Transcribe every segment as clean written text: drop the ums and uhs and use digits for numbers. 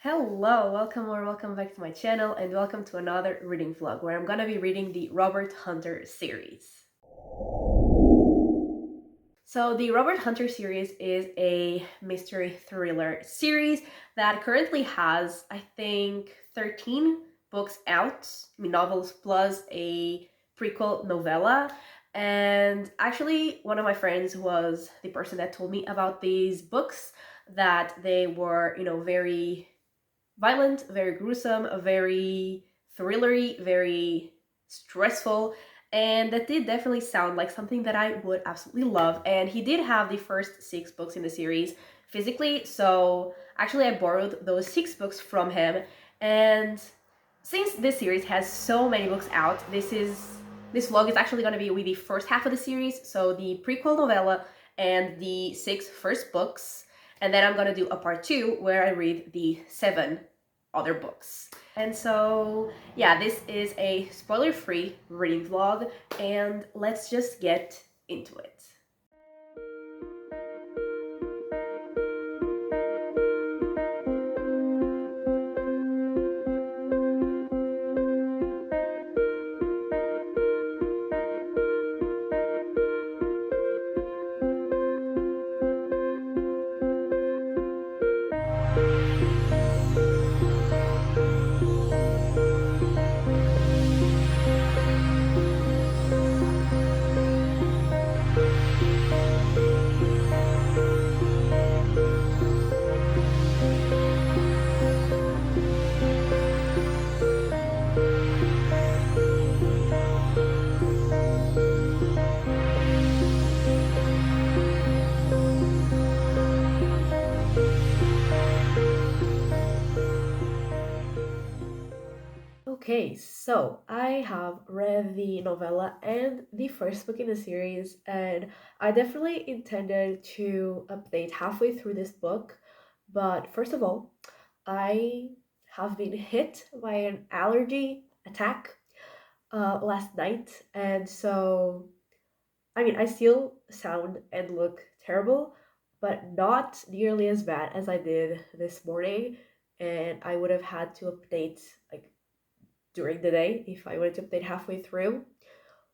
Hello, welcome or welcome back to my channel and welcome to another reading vlog where I'm gonna be reading the Robert Hunter series. So the Robert Hunter series is a mystery thriller series that currently has, I think, 13 books out, novels plus a prequel novella. And actually, one of my friends was the person that told me about these books, that they were, very violent, very gruesome, very thrillery, very stressful, and that did definitely sound like something that I would absolutely love. And he did have the first six books in the series physically, so actually I borrowed those six books from him. And since this series has so many books out, this vlog is actually going to be with the first half of the series, so the prequel novella and the six first books, and then I'm going to do a part two where I read the seven other books. And so, yeah, this is a spoiler-free reading vlog, and let's just get into it. Okay, so I have read the novella and the first book in the series, and I definitely intended to update halfway through this book. But first of all, I have been hit by an allergy attack last night, and so I still sound and look terrible, but not nearly as bad as I did this morning. And I would have had to update like during the day if I wanted to update halfway through.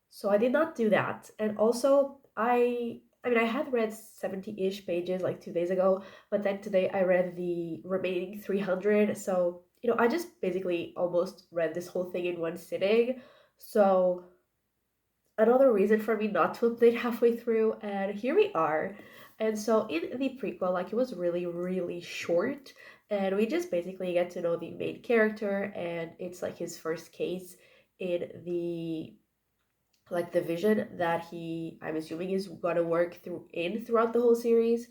So I did not do that. And also, I had read 70-ish pages like 2 days ago, but then today I read the remaining 300. So, I just basically almost read this whole thing in one sitting. So another reason for me not to update halfway through, and here we are. And so in the prequel, like, it was really really short, and we just basically get to know the main character, and it's like his first case in the like the vision that he, I'm assuming, is gonna work throughout the whole series.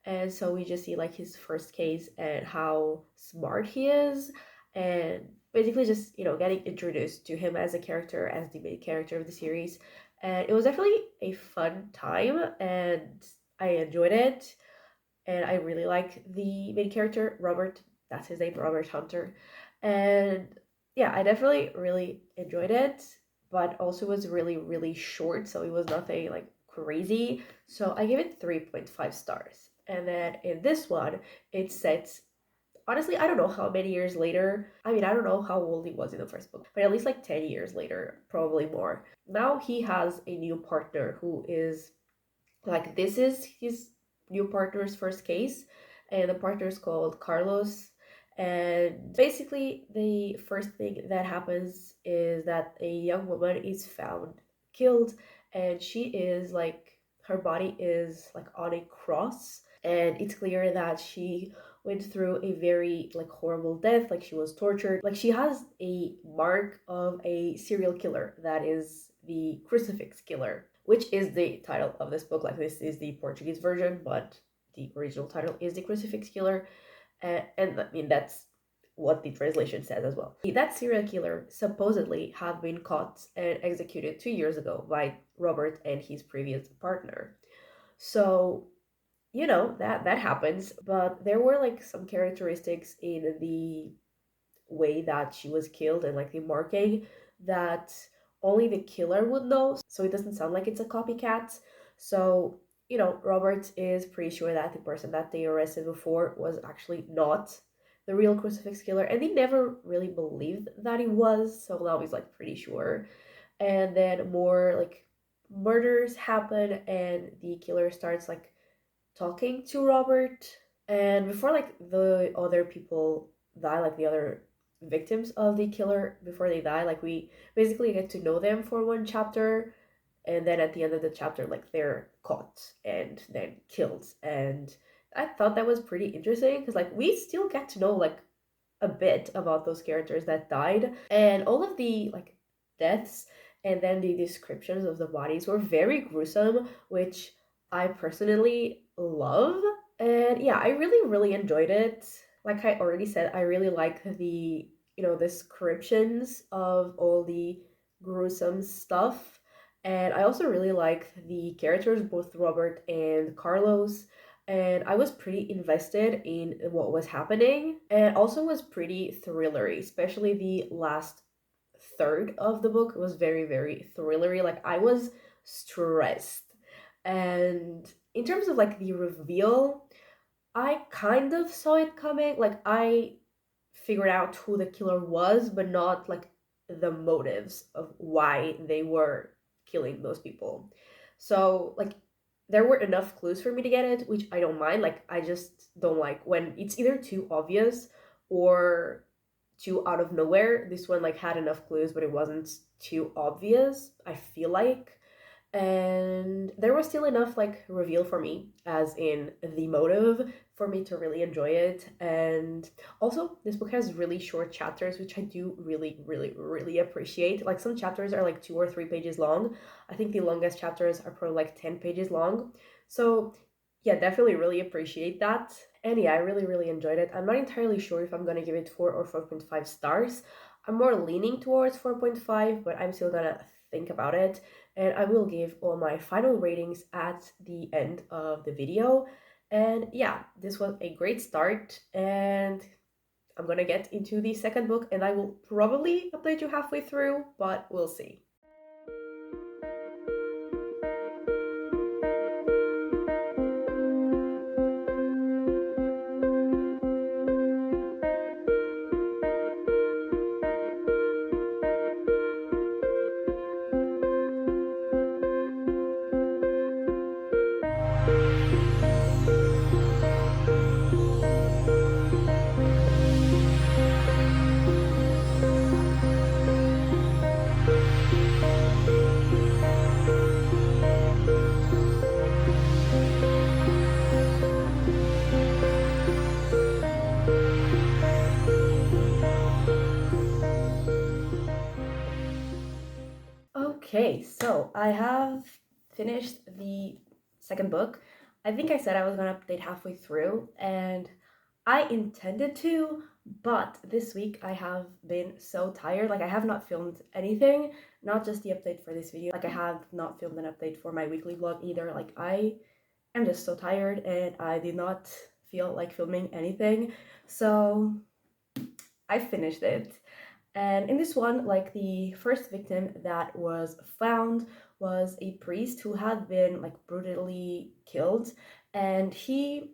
And so we just see like his first case and how smart he is, and basically just getting introduced to him as a character, as the main character of the series. And it was definitely a fun time, and I enjoyed it. And I really like the main character, Robert. That's his name, Robert Hunter. And yeah, I definitely really enjoyed it, but also was really really short, so it was nothing like crazy. So I gave it 3.5 stars. And then in this one, it's set, honestly, I don't know how many years later. I don't know how old he was in the first book, but at least like 10 years later, probably more. Now he has a new partner who is like, this is his new partner's first case, and the partner is called Carlos. And basically, the first thing that happens is that a young woman is found killed, and she is like, her body is like on a cross, and it's clear that she went through a very like horrible death, like she was tortured, like she has a mark of a serial killer, that is the crucifix killer, which is the title of this book. Like, this is the Portuguese version, but the original title is the crucifix killer. And that's what the translation says as well. That serial killer supposedly had been caught and executed 2 years ago by Robert and his previous partner. So that happens, but there were like some characteristics in the way that she was killed and like the marking that only the killer would know, so it doesn't sound like it's a copycat. So Robert is pretty sure that the person that they arrested before was actually not the real crucifix killer, and they never really believed that he was, so now he's like pretty sure. And then more like murders happen, and the killer starts like talking to Robert. And before like the other people die, like the other victims of the killer, before they die, like we basically get to know them for one chapter, and then at the end of the chapter, like they're caught and then killed. And I thought that was pretty interesting because like we still get to know like a bit about those characters that died, and all of the like deaths and then the descriptions of the bodies were very gruesome, which I personally love. And yeah, I really enjoyed it. Like I already said, I really like the, descriptions of all the gruesome stuff. And I also really like the characters, both Robert and Carlos, and I was pretty invested in what was happening, and also was pretty thrillery, especially the last third of the book was very thrillery. Like I was stressed. And in terms of like the reveal, I kind of saw it coming. Like I figured out who the killer was, but not like the motives of why they were killing those people. So like there were enough clues for me to get it, which I don't mind. Like I just don't like when it's either too obvious or too out of nowhere. This one like had enough clues, but it wasn't too obvious, I feel like. And there was still enough like reveal for me, as in the motive, for me to really enjoy it. And also this book has really short chapters, which I do really appreciate. Like some chapters are like 2 or 3 pages long. I think the longest chapters are probably like 10 pages long. So yeah, definitely really appreciate that. And yeah, I really enjoyed it. I'm not entirely sure if I'm gonna give it 4 or 4.5 stars. I'm more leaning towards 4.5, but I'm still gonna think about it. And I will give all my final ratings at the end of the video. And yeah, this was a great start, and I'm gonna get into the second book, and I will probably update you halfway through, but we'll see. Okay, so I have finished the second book. I think I said I was gonna update halfway through, and I intended to, but this week I have been so tired. Like, I have not filmed anything, not just the update for this video. Like, I have not filmed an update for my weekly vlog either. Like, I am just so tired, and I did not feel like filming anything. So I finished it. And in this one, like the first victim that was found was a priest who had been like brutally killed. And the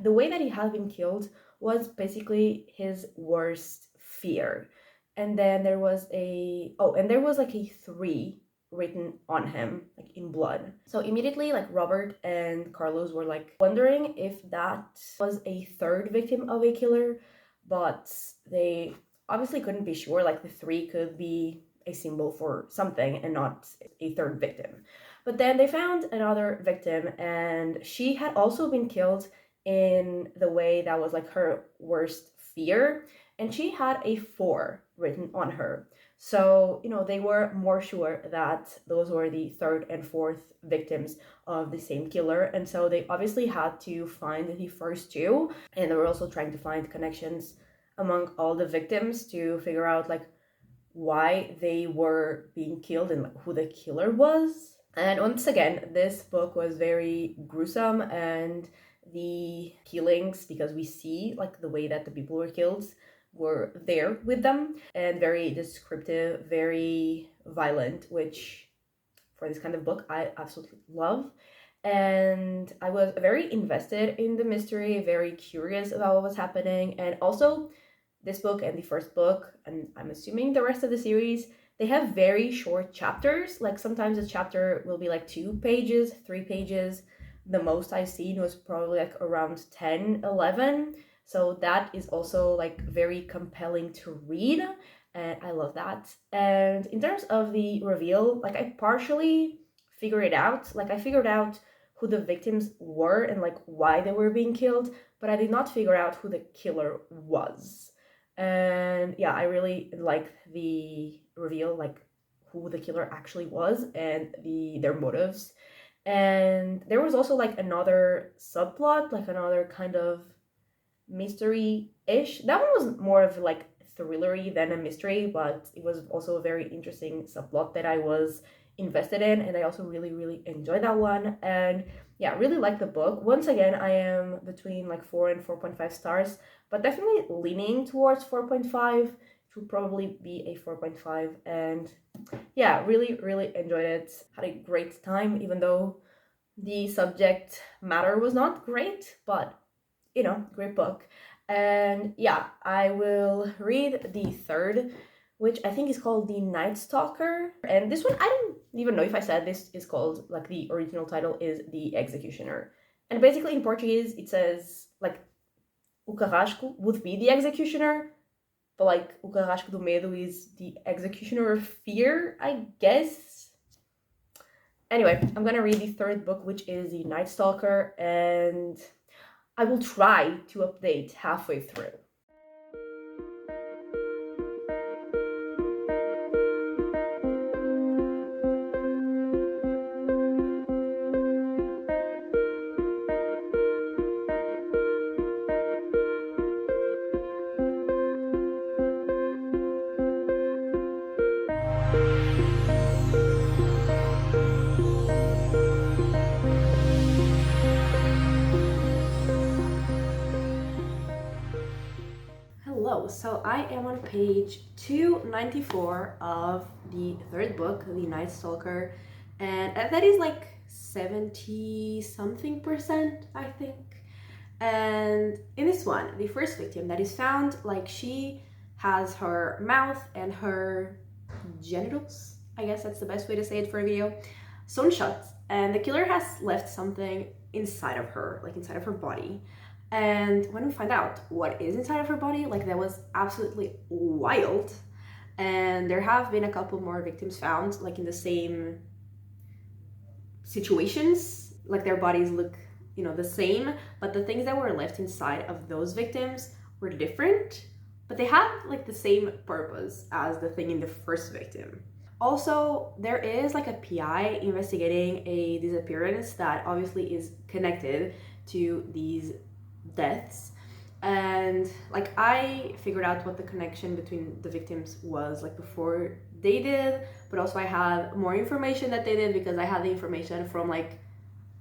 way that he had been killed was basically his worst fear. And then there was like a 3 written on him, like in blood. So immediately, like Robert and Carlos were like wondering if that was a third victim of a killer, but they obviously couldn't be sure. Like the 3 could be a symbol for something and not a third victim. But then they found another victim, and she had also been killed in the way that was like her worst fear, and she had a 4 written on her. So, they were more sure that those were the third and fourth victims of the same killer. And so they obviously had to find the first 2. And they were also trying to find connections among all the victims to figure out like why they were being killed and like, who the killer was. And once again, this book was very gruesome, and the killings, because we see like the way that the people were killed, were there with them, and very descriptive, very violent, which for this kind of book I absolutely love. and I was very invested in the mystery, very curious about what was happening. And also, this book and the first book, and I'm assuming the rest of the series, they have very short chapters. Like sometimes a chapter will be like 2 pages, 3 pages. The most I've seen was probably like around 10, 11. So that is also like very compelling to read. And I love that. And in terms of the reveal, like I partially figured it out. Like I figured out who the victims were and like why they were being killed, but I did not figure out who the killer was. And yeah, I really liked the reveal, like who the killer actually was and their motives. And there was also like another subplot, like another kind of mystery-ish. That one was more of like thrillery than a mystery, but it was also a very interesting subplot that I was invested in, and I also really, really enjoyed that one. And yeah, really like the book. Once again, I am between like 4 and 4.5 stars, but definitely leaning towards 4.5. To probably be a 4.5. And yeah, really, really enjoyed it. Had a great time, even though the subject matter was not great, but great book. And yeah, I will read the third, which I think is called The Night Stalker. And this one, I don't even know if I said this is called, like the original title is The Executioner. And basically in Portuguese, it says like o carrasco would be the executioner, but like o carrasco do medo is the executioner of fear, I guess. Anyway, I'm gonna read the third book, which is The Night Stalker, and I will try to update halfway through. So I am on page 294 of the third book, The Night Stalker, and that is like 70 something percent, I think. And in this one, the first victim that is found, like she has her mouth and her genitals, I guess that's the best way to say it for a video, sewn shut, and the killer has left something inside of her, like inside of her body. And when we find out what is inside of her body, like that was absolutely wild. And there have been a couple more victims found, like in the same situations, like their bodies look, the same, but the things that were left inside of those victims were different, but they have like the same purpose as the thing in the first victim. Also, there is like a PI investigating a disappearance that obviously is connected to these deaths, and like I figured out what the connection between the victims was like before they did, but also I had more information that they did because I had the information from like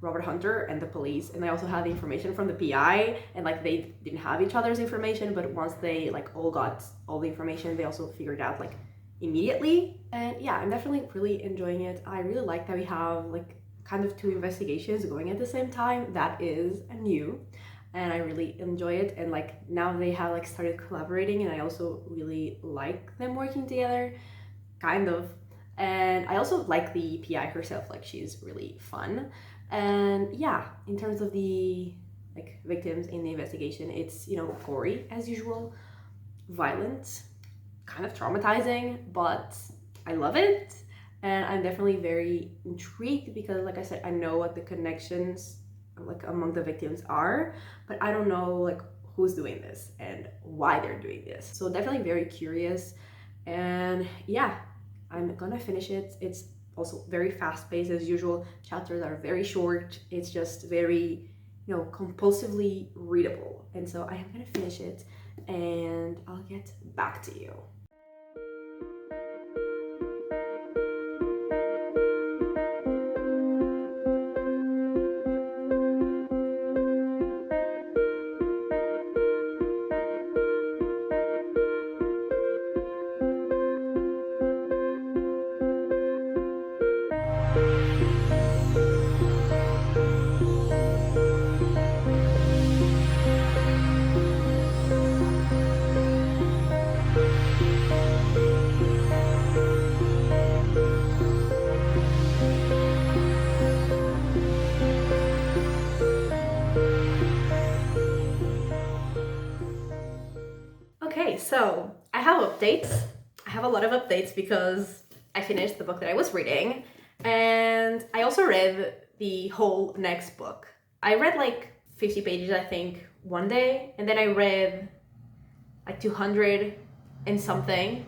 Robert Hunter and the police, and I also had the information from the PI, and like they didn't have each other's information, but once they like all got all the information, they also figured out like immediately. And yeah, I'm definitely really enjoying it. I really like that we have like kind of two investigations going at the same time. That is new, and I really enjoy it. And like now they have like started collaborating, and I also really like them working together, kind of. And I also like the PI herself, like she's really fun. And yeah, in terms of the like victims in the investigation, it's gory as usual, violent, kind of traumatizing, but I love it. And I'm definitely very intrigued because like I said, I know what the connections like among the victims are, but I don't know like who's doing this and why they're doing this. So definitely very curious. And yeah, I'm gonna finish it. It's also very fast-paced as usual. Chapters are very short. It's just very compulsively readable. And so I am gonna finish it and I'll get back to you. Okay, so I have updates. I have a lot of updates because I finished the book that I was reading, and I also read the whole next book. I read like 50 pages, I think, one day, and then I read like 200 and something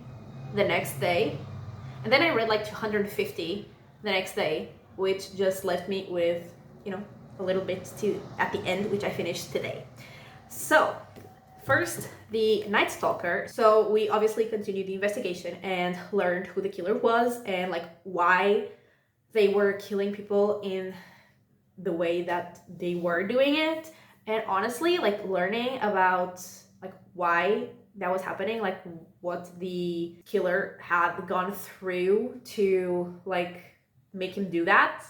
the next day, and then I read like 250 the next day, which just left me with, you know, a little bit to at the end, which I finished today. So, first, the Night Stalker. So we obviously continued the investigation and learned who the killer was and like why they were killing people in the way that they were doing it. And honestly, like learning about like why that was happening, like what the killer had gone through to like make him do that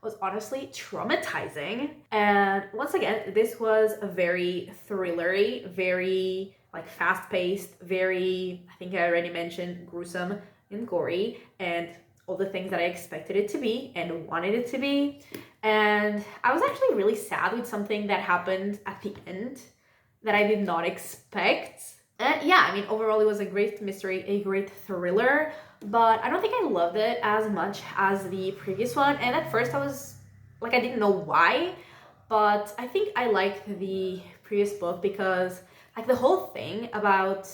was honestly traumatizing. And once again, this was a very thrillery, very like fast-paced, very, I think I already mentioned, gruesome and gory, and all the things that I expected it to be and wanted it to be. And I was actually really sad with something that happened at the end that I did not expect. And yeah, I mean, overall, it was a great mystery, a great thriller, but I don't think I loved it as much as the previous one. And at first, I was like, I didn't know why, but I think I liked the previous book because, like, the whole thing about,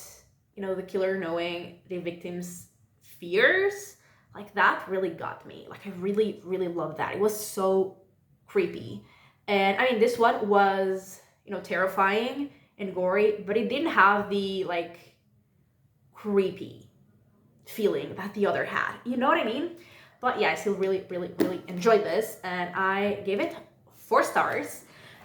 you know, the killer knowing the victim's fears, like, that really got me. Like, I really, really loved that. It was so creepy. And I mean, this one was, you know, terrifying and gory, but it didn't have the like creepy feeling that the other had. You know what I mean? But yeah, I still really, really, really enjoyed this, and I gave it 4 stars.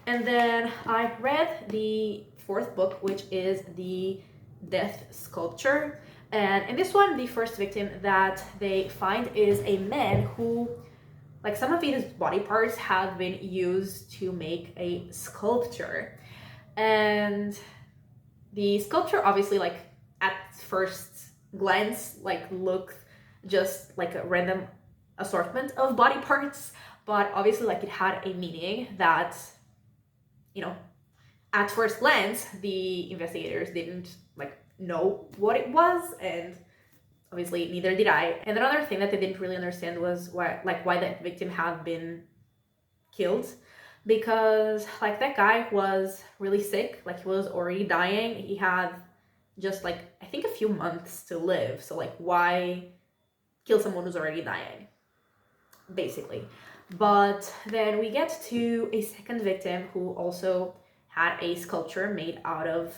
And then I read the 4th book, which is the Death Sculpture. And in this one, the first victim that they find is a man who, like, some of his body parts have been used to make a sculpture. And the sculpture obviously, like, at first glance, like, looked just like a random assortment of body parts, but obviously, like, it had a meaning that, you know, at first glance the investigators didn't like know what it was, and obviously neither did I. And another thing that they didn't really understand was why that victim had been killed, because like that guy was really sick, like he was already dying. He had just like, I think, a few months to live, so like why kill someone who's already dying, basically. But then we get to a second victim who also had a sculpture made out of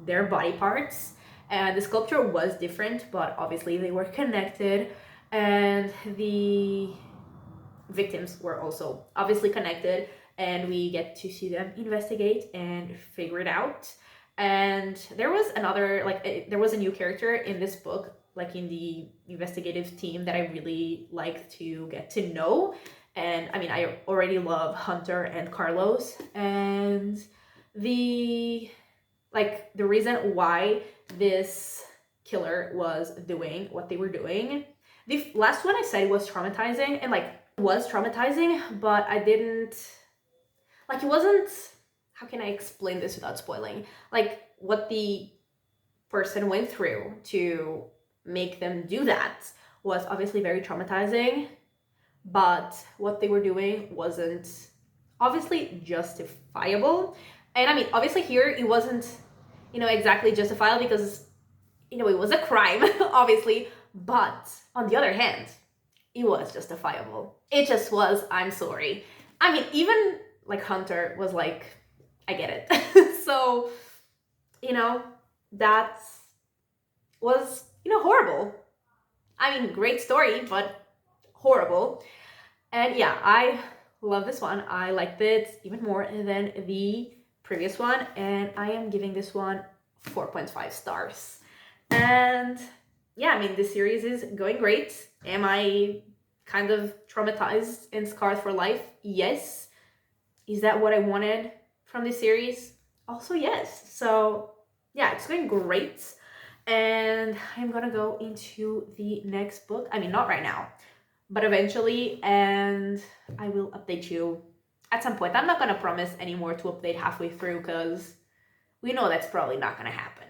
their body parts, and the sculpture was different, but obviously they were connected, and the victims were also obviously connected, and we get to see them investigate and figure it out. And there was another, like, there was a new character in this book, like in the investigative team, that I really liked to get to know. And I mean, I already love Hunter and Carlos, and the the reason why this killer was doing what they were doing. The last one I said was traumatizing, and like was traumatizing, but I didn't like, it wasn't, how can I explain this without spoiling? Like, what the person went through to make them do that was obviously very traumatizing, but what they were doing wasn't obviously justifiable. And I mean, obviously here it wasn't, you know, exactly justifiable because, you know, it was a crime, obviously, but on the other hand, it was justifiable. It just was, I'm sorry. I mean, even like Hunter was like, I get it. So, you know, that was, you know, horrible. I mean, great story, but horrible. And yeah, I love this one. I liked it even more than the previous one, and I am giving this one 4.5 stars. And yeah, I mean, this series is going great. Am I kind of traumatized and scarred for life? Yes. Is that what I wanted from this series? Also, yes. So yeah, it's going great. And I'm gonna go into the next book. I mean, not right now, but eventually, and I will update you at some point. I'm not gonna promise anymore to update halfway through because we know that's probably not gonna happen.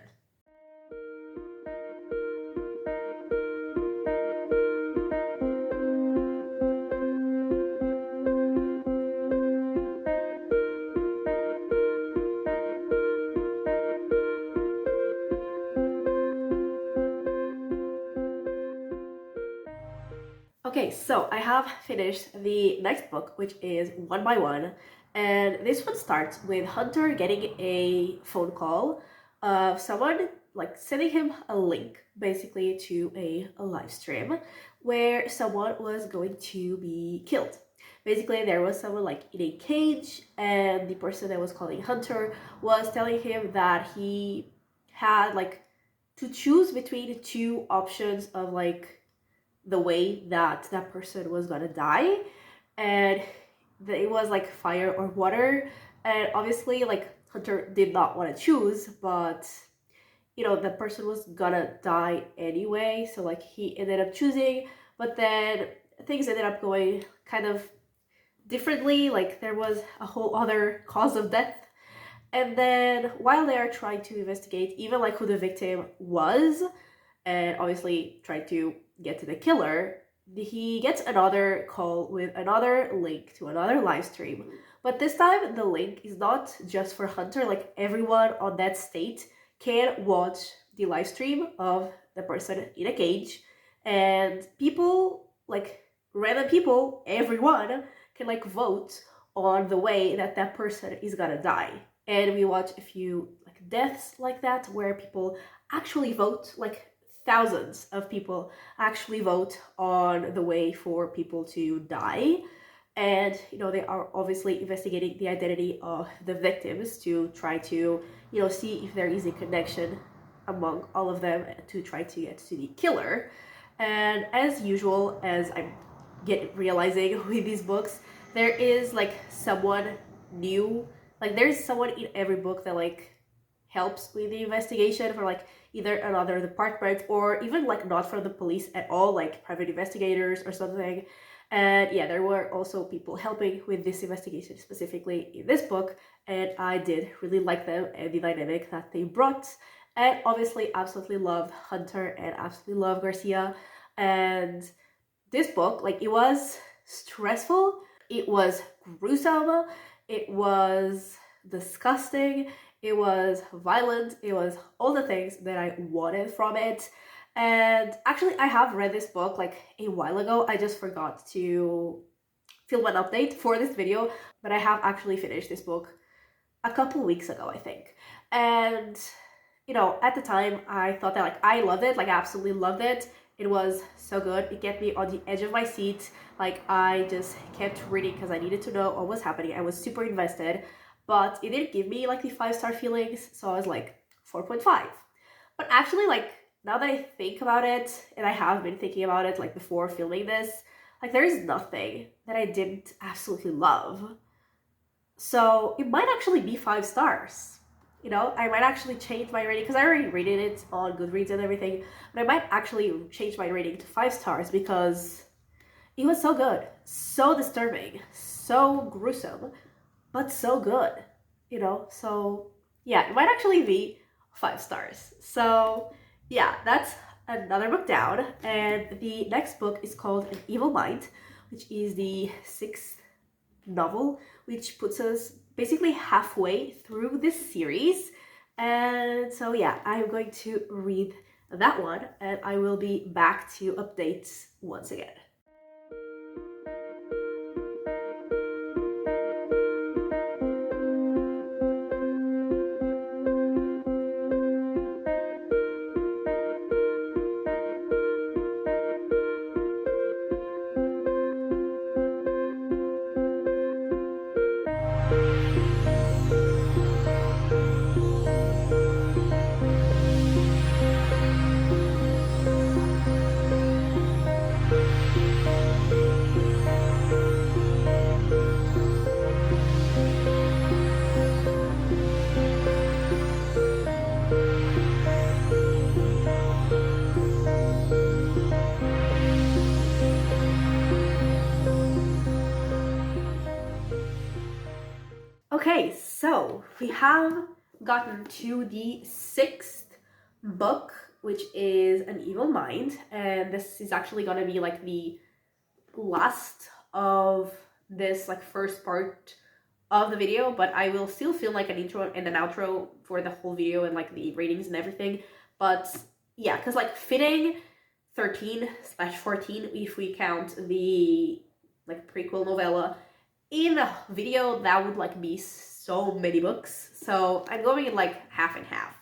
Okay, so I have finished the next book, which is One by One, and this one starts with Hunter getting a phone call of someone like sending him a link basically to a live stream where someone was going to be killed. Basically, there was someone like in a cage, and the person that was calling Hunter was telling him that he had like to choose between two options of like the way that that person was gonna die, and it was like fire or water, and obviously like Hunter did not want to choose, but you know the person was gonna die anyway, so like he ended up choosing, but then things ended up going kind of differently, like there was a whole other cause of death. And then while they are trying to investigate even like who the victim was, and obviously try to get to the killer, he gets another call with another link to another live stream. But this time, the link is not just for Hunter, like everyone on that state can watch the live stream of the person in a cage. And people, like random people, everyone can like vote on the way that that person is gonna die. And we watch a few like deaths like that where people actually vote, like thousands of people actually vote on the way for people to die. And you know they are obviously investigating the identity of the victims to try to see if there is a connection among all of them to try to get to the killer. And as usual, as I'm realizing with these books, there is like someone new, like there's someone in every book that like helps with the investigation for like either another department or even like not from the police at all, like private investigators or something. And yeah, there were also people helping with this investigation specifically in this book, and I did really like them and the dynamic that they brought. And obviously absolutely loved Hunter and absolutely love Garcia. And this book, like, it was stressful, it was gruesome, it was disgusting, it was violent, it was all the things that I wanted from it. And actually, I have read this book like a while ago. I just forgot to film an update for this video, but I have actually finished this book a couple weeks ago, I think. And at the time, I thought that like I loved it, like I absolutely loved it. It was so good. It kept me on the edge of my seat. Like I just kept reading because I needed to know what was happening. I was super invested, but it didn't give me like the 5-star feelings, so I was like 4.5. But actually, like now that I think about it, and I have been thinking about it like before filming this, like there is nothing that I didn't absolutely love. So it might actually be 5 stars. I might actually change my rating because I already rated it on Goodreads and everything, but I might actually change my rating to 5 stars because it was so good, so disturbing, so gruesome, but so good, So yeah, it might actually be 5 stars. So yeah, that's another book down. And the next book is called An Evil Mind, which is the 6th novel, which puts us basically halfway through this series. And so yeah, I'm going to read that one and I will be back to updates once again. Okay, so we have gotten to the 6th book, which is An Evil Mind, and this is actually gonna be like the last of this like first part of the video, but I will still film like an intro and an outro for the whole video and like the ratings and everything. But yeah, because like fitting 13/14 if we count the like prequel novella. In a video that would like be so many books, so I'm going in like half and half.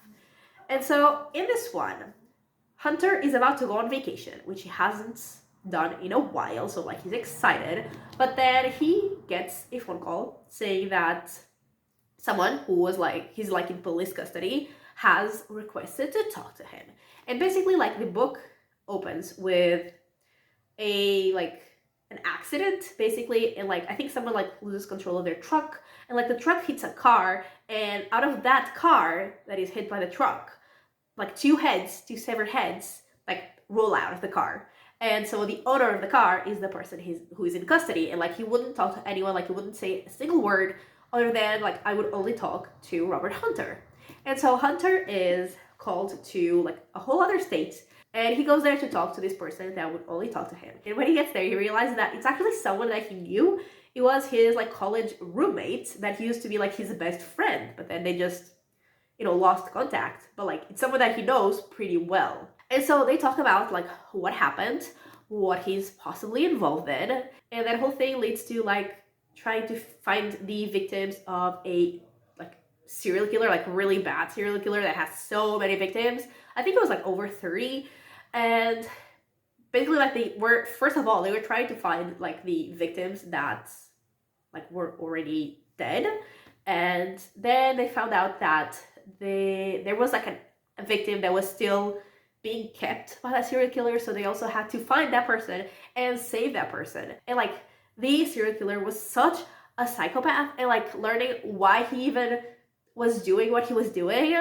And so in this one, Hunter is about to go on vacation, which he hasn't done in a while, so like he's excited, but then he gets a phone call saying that someone who was like, he's like in police custody, has requested to talk to him. And basically like the book opens with a like an accident basically, and like I think someone like loses control of their truck, and like the truck hits a car, and out of that car that is hit by the truck, like two severed heads like roll out of the car. And so the owner of the car is the person who is in custody, and like he wouldn't talk to anyone, like he wouldn't say a single word other than like I would only talk to Robert Hunter. And so Hunter is called to like a whole other state, and he goes there to talk to this person that would only talk to him. And when he gets there, he realizes that it's actually someone that he knew. It was his like college roommate that he used to be like his best friend, but then they just, you know, lost contact. But like it's someone that he knows pretty well. And so they talk about like what happened, what he's possibly involved in, and that whole thing leads to like trying to find the victims of a like serial killer, like really bad serial killer that has so many victims. I think it was like over 30. And basically like they were, first of all, they were trying to find like the victims that like were already dead. And then they found out that there was like a victim that was still being kept by that serial killer, so they also had to find that person and save that person. And like the serial killer was such a psychopath, and like learning why he even was doing what he was doing,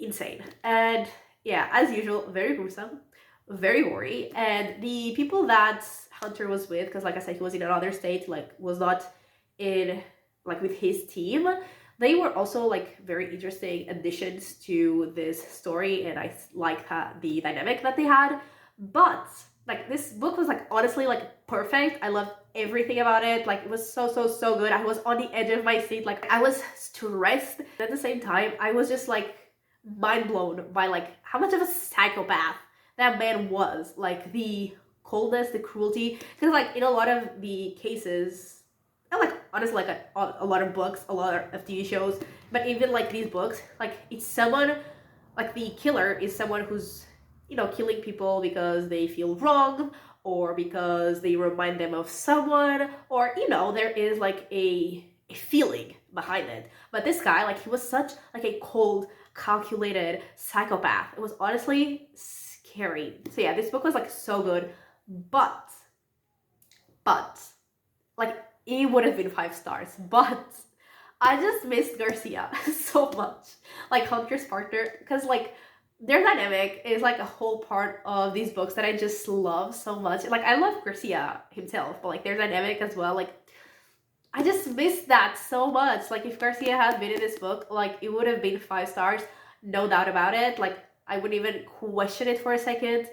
insane. And yeah, as usual, very gruesome, very gory. And the people that Hunter was with, because like I said, he was in another state, like was not in like with his team, they were also like very interesting additions to this story, and I like the dynamic that they had. But like this book was like honestly like perfect. I loved everything about it. Like it was so good. I was on the edge of my seat. Like I was stressed. At the same time, I was just like mind blown by like how much of a psychopath that man was. Like the coldness, the cruelty. Because like in a lot of the cases, and like honestly like a lot of books, a lot of TV shows, but even like these books, like it's someone, like the killer is someone who's, you know, killing people because they feel wrong, or because they remind them of someone, or, you know, there is like a feeling behind it. But this guy, like he was such like a cold, calculated psychopath. It was honestly scary. So yeah, this book was like so good, but like it would have been 5 stars, but I just missed Garcia so much, like Hunter's partner, because like their dynamic is like a whole part of these books that I just love so much. Like I love Garcia himself, but like their dynamic as well, like I just missed that so much. Like if Garcia had been in this book, like it would have been 5 stars, no doubt about it. Like I wouldn't even question it for a second.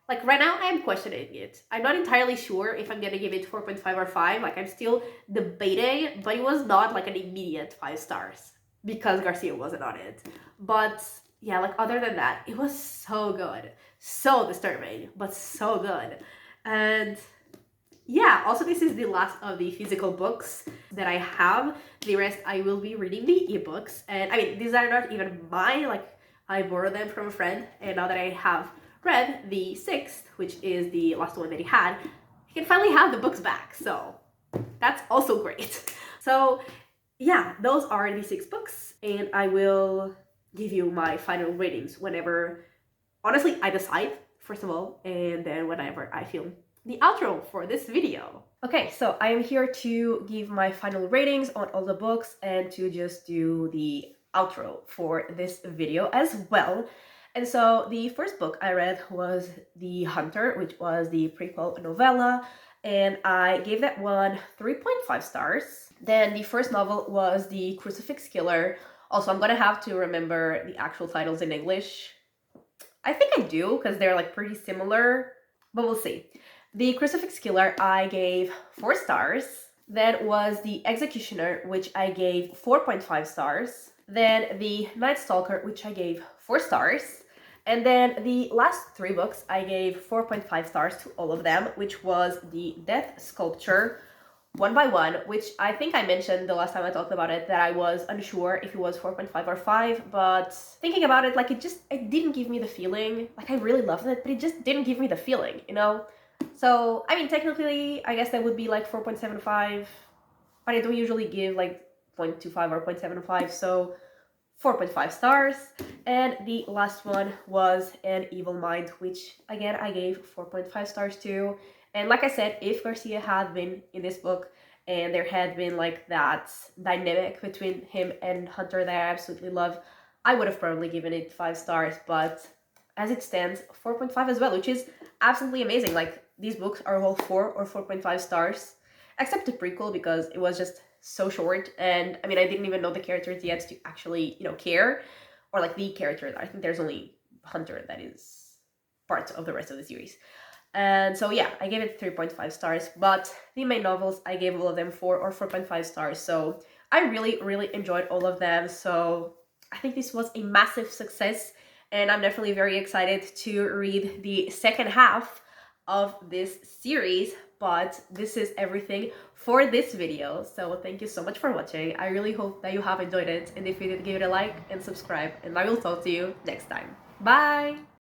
Like right now I'm questioning it. I'm not entirely sure if I'm gonna give it 4.5 or 5. Like I'm still debating, but it was not like an immediate 5 stars because Garcia wasn't on it. But yeah, like other than that, it was so good. So disturbing, but so good. And yeah, also this is the last of the physical books that I have. The rest I will be reading the ebooks. And I mean, these are not even mine. Like I borrowed them from a friend, and now that I have read the 6th, which is the last one that he had, he can finally have the books back. So that's also great. So yeah, those are the 6 books, and I will give you my final ratings whenever, honestly, I decide, first of all, and then whenever I film the outro for this video. Okay, so I am here to give my final ratings on all the books and to just do the outro for this video as well. And so the first book I read was The Hunter, which was the prequel novella, and I gave that one 3.5 stars. Then the first novel was The Crucifix Killer. Also, I'm gonna have to remember the actual titles in English. I think I do, because they're like pretty similar, but we'll see. The Crucifix Killer I gave 4 stars. Then was The Executioner, which I gave 4.5 stars. Then The Night Stalker, which I gave 4 stars. And then the last three books, I gave 4.5 stars to all of them, which was the Death Sculpture, One by One, which I think I mentioned the last time I talked about it, that I was unsure if it was 4.5 or 5, but thinking about it, like, it didn't give me the feeling. Like, I really loved it, but it just didn't give me the feeling, you know? So, I mean, technically, I guess that would be like 4.75, but I don't usually give like 0.25 or 0.75, so 4.5 stars. And the last one was An Evil Mind, which again I gave 4.5 stars to. And like I said, if Garcia had been in this book and there had been like that dynamic between him and Hunter that I absolutely love, I would have probably given it 5 stars. But as it stands, 4.5 as well, which is absolutely amazing. Like, these books are all 4 or 4.5 stars, except the prequel because it was just so short. And I mean, I didn't even know the characters yet to actually, care, or like the character. I think there's only Hunter that is part of the rest of the series. And so yeah, I gave it 3.5 stars, but the main novels, I gave all of them 4 or 4.5 stars. So I really, really enjoyed all of them. So I think this was a massive success, and I'm definitely very excited to read the second half of this series. But this is everything for this video. So thank you so much for watching. I really hope that you have enjoyed it. And if you did, give it a like and subscribe. And I will talk to you next time. Bye!